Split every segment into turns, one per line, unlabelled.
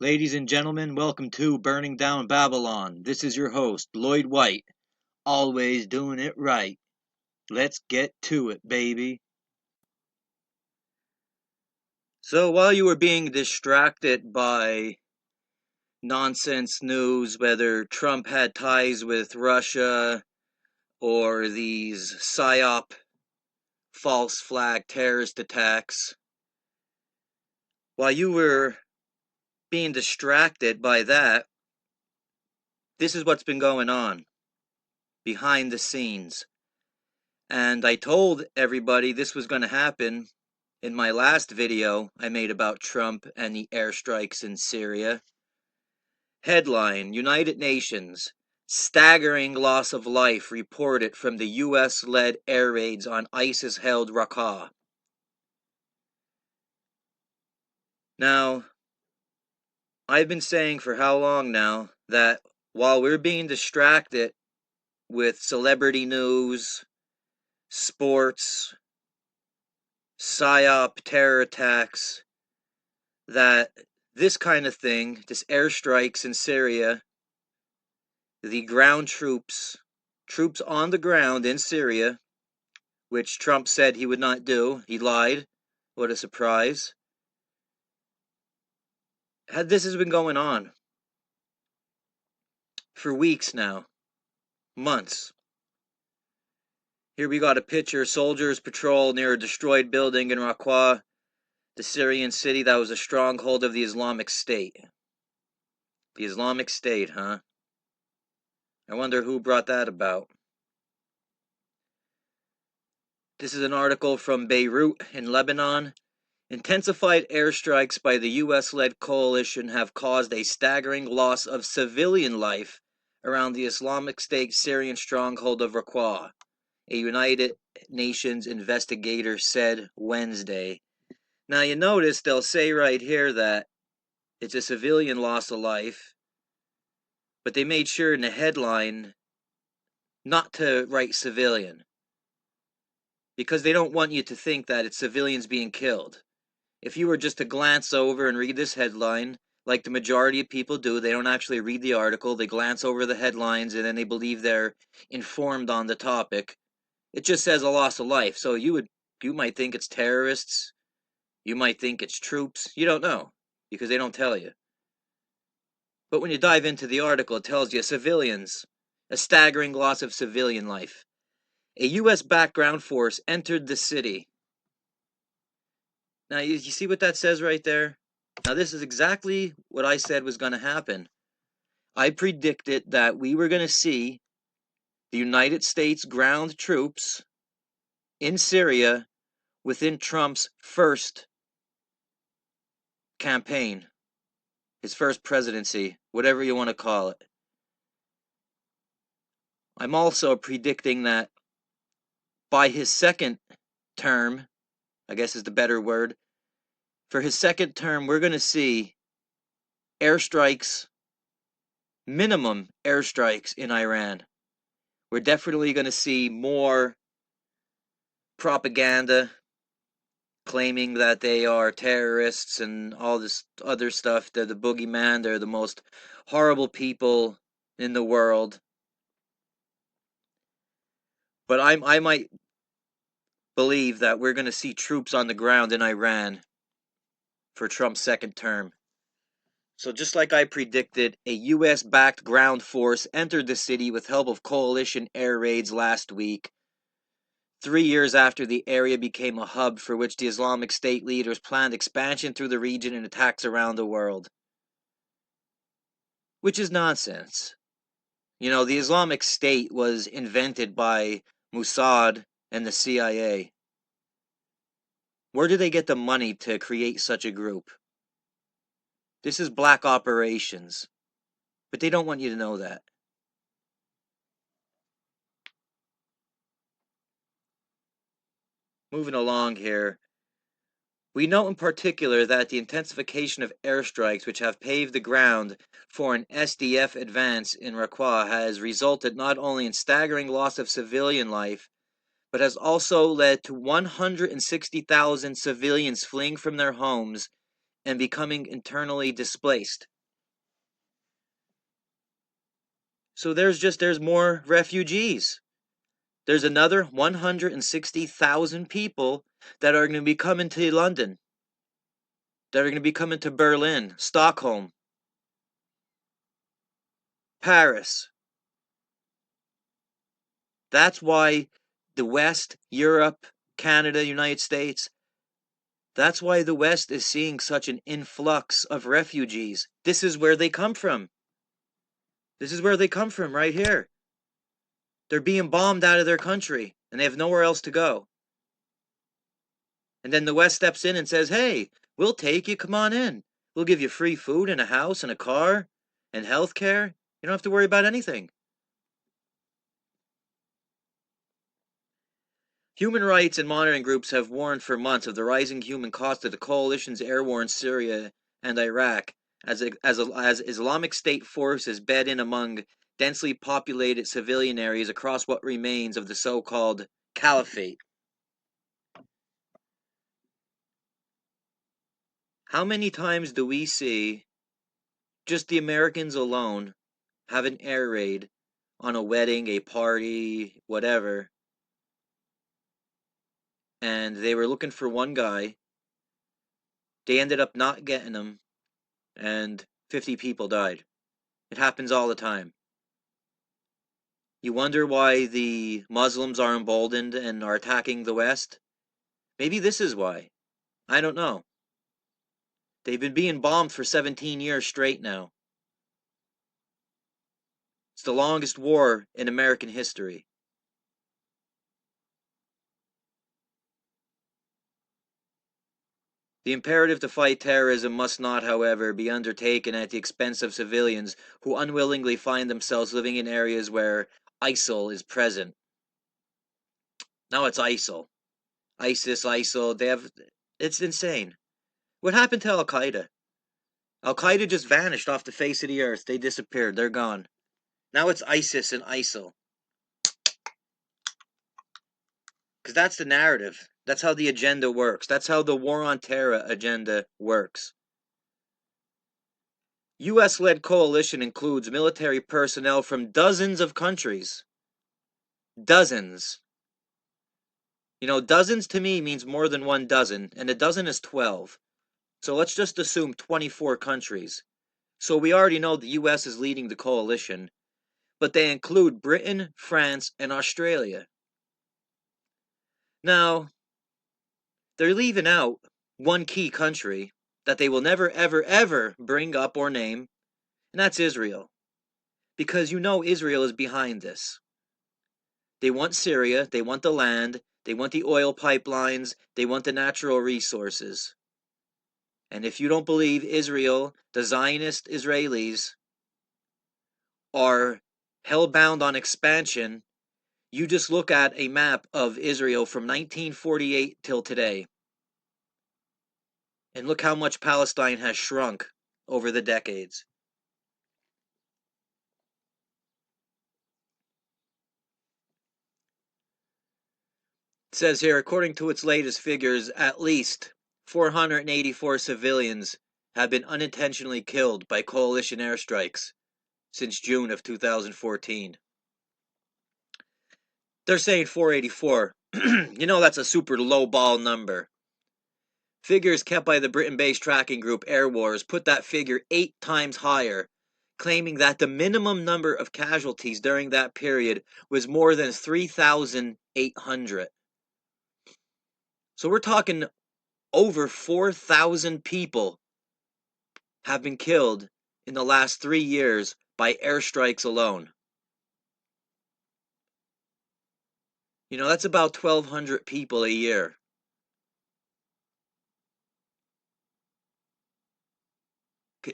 Ladies and gentlemen, welcome to Burning Down Babylon. This is your host, Lloyd White, always doing it right. Let's get to it, baby. So while you were being distracted by nonsense news, whether Trump had ties with Russia or these Psy-op false flag terrorist attacks, while you were being distracted by that, this is what's been going on behind the scenes. And I told everybody this was going to happen in my last video I made about Trump and the airstrikes in Syria. Headline: United Nations: Staggering loss of life reported from the US-led air raids on ISIS-held Raqqa. Now, I've been saying for how long now that while we're being distracted with celebrity news, sports, Psy-op terror attacks, that this kind of thing, this airstrikes in Syria, the ground troops on the ground in Syria, which Trump said he would not do. He lied. What a surprise. This has been going on for weeks now, months. Here we got a picture: soldiers patrol near a destroyed building in Raqqa, the Syrian city that was a stronghold of the Islamic State. The Islamic State, huh? I wonder who brought that about. This is an article from Beirut in Lebanon. Intensified airstrikes by the US-led coalition have caused a staggering loss of civilian life around the Islamic State Syrian stronghold of Raqqa, a United Nations investigator said Wednesday. Now you notice they'll say right here that it's a civilian loss of life, but they made sure in the headline not to write civilian, because they don't want you to think that it's civilians being killed. If you were just to glance over and read this headline, like the majority of people do, they don't actually read the article, they glance over the headlines and then they believe they're informed on the topic. It just says a loss of life, so you might think it's terrorists, you might think it's troops, you don't know, because they don't tell you. But when you dive into the article, it tells you civilians, a staggering loss of civilian life. A US-backed ground force entered the city. Now, you see what that says right there? Now, this is exactly what I said was going to happen. I predicted that we were going to see the United States ground troops in Syria within Trump's first campaign, his first presidency, whatever you want to call it. I'm also predicting that by his second term, I guess is the better word, for his second term, we're going to see airstrikes, minimum airstrikes in Iran. We're definitely going to see more propaganda claiming that they are terrorists and all this other stuff. They're the boogeyman. They're the most horrible people in the world. But I might believe that we're going to see troops on the ground in Iran for Trump's second term. So just like I predicted, a US-backed ground force entered the city with help of coalition air raids last week, 3 years after the area became a hub for which the Islamic State leaders planned expansion through the region and attacks around the world. Which is nonsense. You know, the Islamic State was invented by Mossad and the CIA. Where did they get the money to create such a group? This is black operations. But they don't want you to know that. Moving along here. We note in particular that the intensification of airstrikes which have paved the ground for an SDF advance in Raqqa has resulted not only in staggering loss of civilian life, but has also led to 160,000 civilians fleeing from their homes and becoming internally displaced. So there's more refugees. There's another 160,000 people that are going to be coming to London, that are going to be coming to Berlin, Stockholm, Paris. That's why the West, Europe, Canada, United States, that's why the West is seeing such an influx of refugees. This is where they come from. This is where they come from, right here. They're being bombed out of their country, and they have nowhere else to go. And then the West steps in and says, hey, we'll take you, come on in. We'll give you free food and a house and a car and health care. You don't have to worry about anything. Human rights and monitoring groups have warned for months of the rising human cost of the coalition's air war in Syria and Iraq as Islamic State forces bed in among densely populated civilian areas across what remains of the so-called caliphate. How many times do we see just the Americans alone have an air raid on a wedding, a party, whatever, and they were looking for one guy, they ended up not getting him, and 50 people died. It happens all the time. You wonder why the Muslims are emboldened and are attacking the West? Maybe this is why. I don't know. They've been being bombed for 17 years straight now. It's the longest war in American history. The imperative to fight terrorism must not, however, be undertaken at the expense of civilians who unwillingly find themselves living in areas where ISIL is present. Now it's ISIL. ISIS, ISIL, it's insane. What happened to Al-Qaeda? Al-Qaeda just vanished off the face of the earth. They disappeared. They're gone. Now it's ISIS and ISIL. Because that's the narrative. That's how the agenda works. That's how the war on terror agenda works. U.S.-led coalition includes military personnel from dozens of countries. Dozens. You know, dozens to me means more than one dozen, and a dozen is 12. So let's just assume 24 countries. So we already know the U.S. is leading the coalition, but they include Britain, France, and Australia. Now, they're leaving out one key country that they will never, ever, ever bring up or name, and that's Israel. Because you know Israel is behind this. They want Syria, they want the land, they want the oil pipelines, they want the natural resources. And if you don't believe Israel, the Zionist Israelis, are hell-bound on expansion, you just look at a map of Israel from 1948 till today. And look how much Palestine has shrunk over the decades. It says here, according to its latest figures, at least 484 civilians have been unintentionally killed by coalition airstrikes since June of 2014. They're saying 484. You know that's a super low ball number. Figures kept by the Britain-based tracking group Air Wars put that figure 8 times higher, claiming that the minimum number of casualties during that period was more than 3,800. So we're talking over 4,000 people have been killed in the last 3 years by airstrikes alone. You know, that's about 1,200 people a year.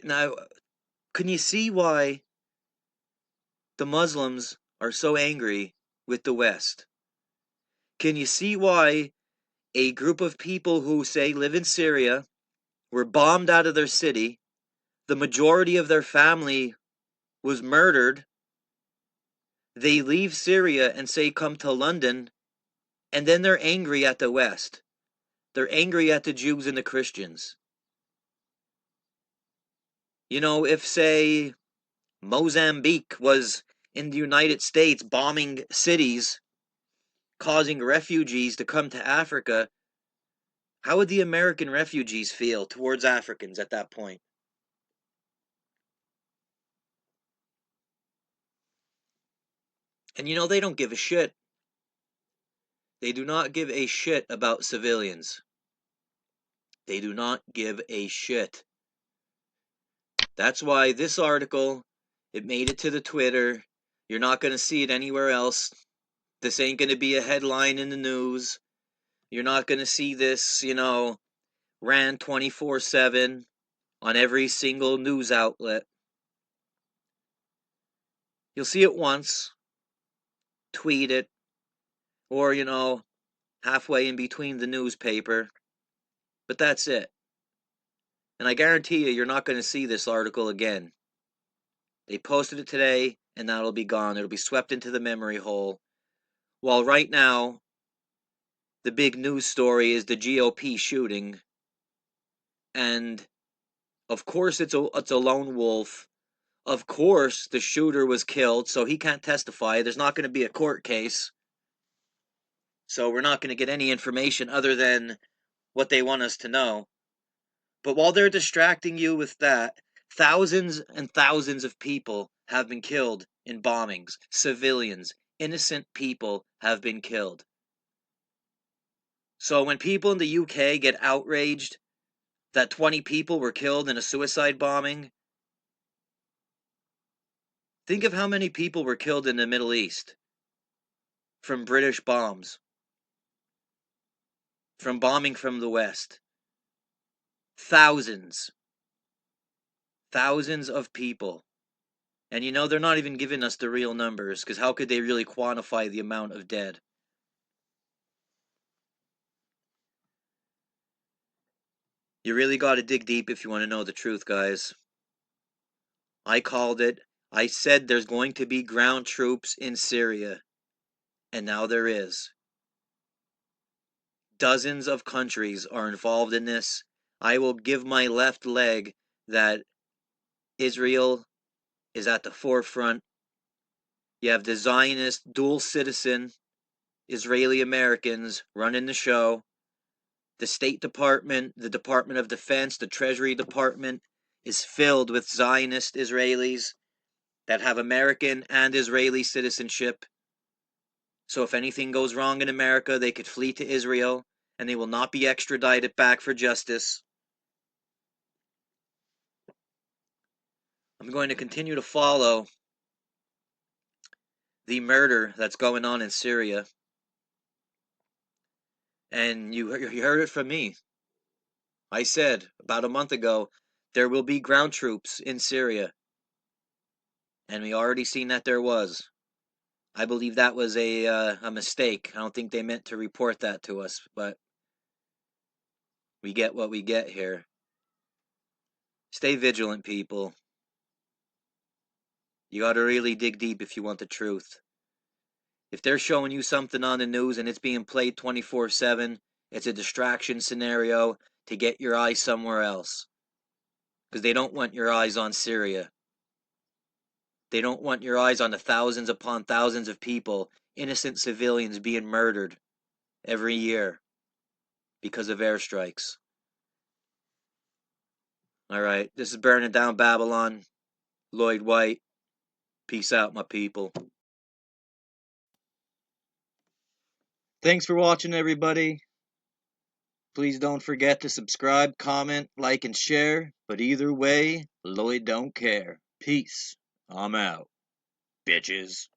Now, can you see why the Muslims are so angry with the West? Can you see why a group of people who, say, live in Syria, were bombed out of their city, the majority of their family was murdered, they leave Syria and say, come to London, and then they're angry at the West. They're angry at the Jews and the Christians. You know, if, say, Mozambique was in the United States bombing cities, causing refugees to come to Africa, how would the American refugees feel towards Africans at that point? And you know, they don't give a shit. They do not give a shit about civilians. They do not give a shit. That's why this article, it made it to the Twitter. You're not going to see it anywhere else. This ain't going to be a headline in the news. You're not going to see this, ran 24/7 on every single news outlet. You'll see it once, tweet it, or, halfway in between the newspaper. But that's it. And I guarantee you're not going to see this article again. They posted it today, and that'll be gone. It'll be swept into the memory hole. While right now, the big news story is the GOP shooting. And, of course, it's a lone wolf. Of course, the shooter was killed, so he can't testify. There's not going to be a court case. So we're not going to get any information other than what they want us to know. But while they're distracting you with that, thousands and thousands of people have been killed in bombings. Civilians, innocent people have been killed. So when people in the UK get outraged that 20 people were killed in a suicide bombing, think of how many people were killed in the Middle East from British bombs, from bombing from the West. Thousands of people. And they're not even giving us the real numbers, because how could they really quantify the amount of dead? You really got to dig deep if you want to know the truth, guys. I called it. I said there's going to be ground troops in Syria. And now there is. Dozens of countries are involved in this. I will give my left leg that Israel is at the forefront. You have the Zionist dual citizen Israeli Americans running the show. The State Department, the Department of Defense, the Treasury Department is filled with Zionist Israelis that have American and Israeli citizenship. So if anything goes wrong in America, they could flee to Israel, and they will not be extradited back for justice. I'm going to continue to follow the murder that's going on in Syria. And you heard it from me. I said about a month ago, there will be ground troops in Syria. And we already seen that there was. I believe that was a mistake. I don't think they meant to report that to us, but we get what we get here. Stay vigilant, people. You gotta really dig deep if you want the truth. If they're showing you something on the news and it's being played 24/7, it's a distraction scenario to get your eyes somewhere else. Because they don't want your eyes on Syria. They don't want your eyes on the thousands upon thousands of people, innocent civilians being murdered every year because of airstrikes. Alright, this is Burning Down Babylon. Lloyd White. Peace out, my people. Thanks for watching, everybody. Please don't forget to subscribe, comment, like, and share. But either way, Lloyd don't care. Peace. I'm out, bitches.